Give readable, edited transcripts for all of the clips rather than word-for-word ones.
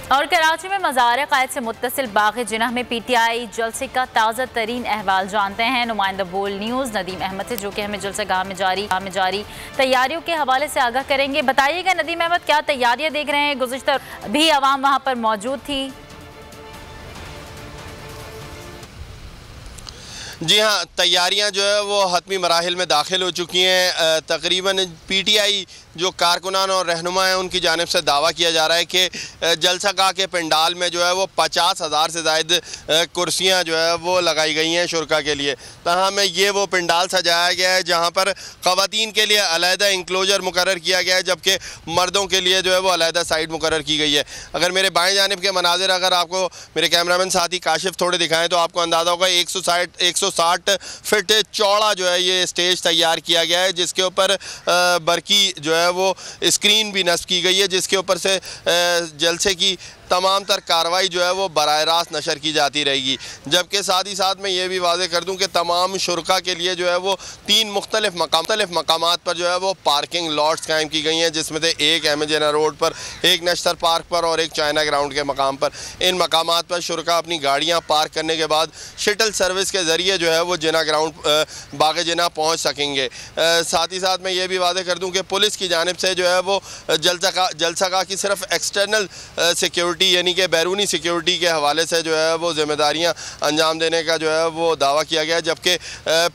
और कराची में मज़ार क़ायद से मुत्तसिल बाग़ जिन्ना में PTI जलसे का ताज़ा तरीन अहवाल जानते हैं नुमाइंदा बोल न्यूज़ नदीम अहमद से, जो कि हमें जलसा गाह में जारी तैयारियों के हवाले से आगाह करेंगे। बताइएगा नदीम अहमद, क्या तैयारियां देख रहे हैं? गुज़िश्ता भी आवाम वहाँ पर मौजूद थी। जी हाँ, तैयारियां जो है वो हतमी मराहिल में दाखिल हो चुकी हैं। तकरीबन PTI जो कारकुनान और रहनुमा हैं उनकी जानिब से दावा किया जा रहा है कि जलसा गाह के पंडाल में जो है वो 50,000 से ज़ायद कुर्सियां जो है वो लगाई गई हैं शुरका के लिए। तहाँ में ये वो पंडाल सजाया गया है जहाँ पर ख़वातीन के लिए अलहदा इंक्लोजर मुकर्रर किया गया है, जबकि मर्दों के लिए जो है वो अलहदा साइड मुकर्रर की गई है। अगर मेरे बाएँ जानिब के मनाजिर अगर आपको मेरे कैमरामैन साथी काशिफ थोड़े दिखाएँ तो आपको अंदाज़ा होगा 160 फीट चौड़ा जो है ये स्टेज तैयार किया गया है, जिसके ऊपर बरकी जो है वो स्क्रीन भी नस्ब की गई है, जिसके ऊपर से जलसे की तमाम तर कार्रवाई जो है वो बराह रास्त नशर की जाती रहेगी। जबकि साथ ही साथ मैं ये भी वाज़ेह कर दूं कि तमाम शुरका के लिए जो है वो 3 मुख्तलिफ मकामात पर जो है वो पार्किंग लॉट्स कायम की गई हैं, जिसमें से एक एमजिना रोड पर, एक नश्तर पार्क पर और एक चाइना ग्राउंड के मकाम पर। इन मकामात पर शुरका अपनी गाड़ियाँ पार्क करने के बाद शटल सर्विस के ज़रिए जो है वो जिना ग्राउंड बाग़ जिना पहुँच सकेंगे। साथ ही साथ मैं ये भी वाज़ेह कर दूँ कि पुलिस की जानिब से जो है वो जलसा गाह की सिर्फ एक्सटर्नल सिक्योरिटी यानी कि बैरूनी सिक्योरिटी के हवाले से जो है वो जिम्मेदारियां अंजाम देने का जो है वो दावा किया गया, जबकि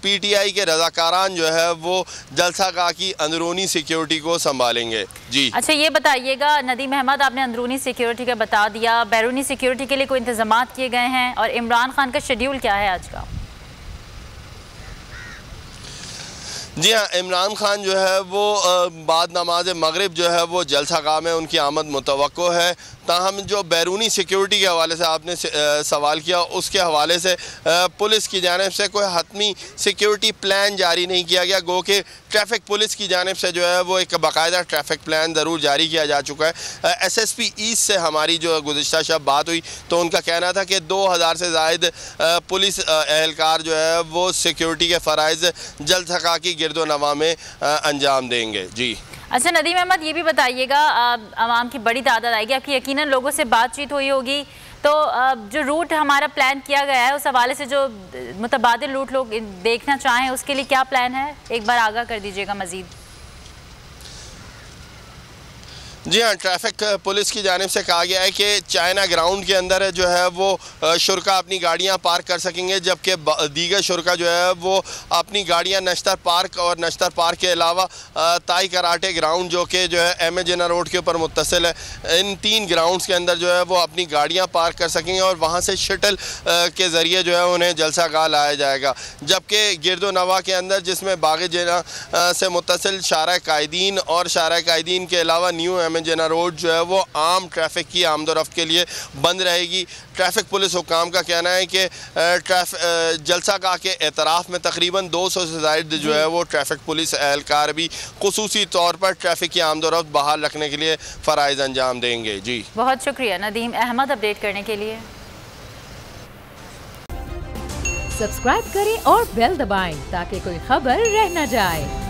PTI के रज़ाकारान जो है वो जलसा गाह की अंदरूनी सिक्योरिटी को संभालेंगे। जी अच्छा, ये बताइएगा नदीम अहमद, आपने अंदरूनी सिक्योरिटी का बता दिया, बैरूनी सिक्योरिटी के लिए कोई इंतजाम किए गए हैं? और इमरान खान का शेड्यूल क्या है आज का? जी हाँ, इमरान खान जो है वो बाद नमाज मगरिब जो है वो जलसा गाह में उनकी आमद मुतवक्को है। ताहम जो बैरूनी सिक्योरिटी के हवाले से आपने सवाल किया, उसके हवाले से पुलिस की जानिब से कोई हतमी सिक्योरिटी प्लान जारी नहीं किया गया। गो कि ट्रैफिक पुलिस की जानिब से जो है वो एक बाकायदा ट्रैफिक प्लान ज़रूर जारी किया जा चुका है। SSP ईस्ट से हमारी जो गुज़िश्ता शब बात हुई तो उनका कहना था कि 2000 से ज़ायद पुलिस एहलकार जो है वो सिक्योरिटी के फ़राइज़ जलसा गाह की गिरदो नवा में अंजाम देंगे। जी अच्छा नदीम अहमद, ये भी बताइएगा, आवाम की बड़ी तादाद आएगी, आपकी यकीनन लोगों से बातचीत हुई होगी, तो जो रूट हमारा प्लान किया गया है उस हवाले से जो मुतबादिल रूट लोग देखना चाहें उसके लिए क्या प्लान है? एक बार आगाह कर दीजिएगा मज़ीद। जी हाँ, ट्रैफिक पुलिस की जानिब से कहा गया है कि चाइना ग्राउंड के अंदर जो है वो शुरका अपनी गाड़ियाँ पार्क कर सकेंगे, जबकि दीगर शुरका जो है वो अपनी गाड़ियाँ नश्तर पार्क और नश्तर पार्क के अलावा ताई कराटे ग्राउंड जो कि जो है एमजिना रोड के ऊपर मुत्तसिल है, इन 3 ग्राउंड्स के अंदर जो है वो अपनी गाड़ियाँ पार्क कर सकेंगे और वहाँ से शटल के ज़रिए जो है उन्हें जलसा गाह लाया जाएगा। जबकि गिरदो नवा के अंदर जिसमें बाग़ जिना से मुत्तसिल शारा कायदीन और शारा कायदीन के अलावा न्यू एमजिना रोड जो है वो आम ट्रैफिक की आमदोरफ्त के लिए बंद रहेगी। ट्रैफिक पुलिस हुकाम का कहना है कि जलसा गाह के एतराफ़ में तकरीबन 200 से ज़ायद जो है वो ट्रैफिक पुलिस एहलकार भी खुसूसी तौर पर ट्रैफिक की आमदोरफ्त बहाल रखने के लिए फ़राइज़ अंजाम देंगे। जी बहुत शुक्रिया नदीम अहमद अपडेट करने के लिए। सब्सक्राइब करें और बेल दबाएं ताकि कोई खबर रह न जाए।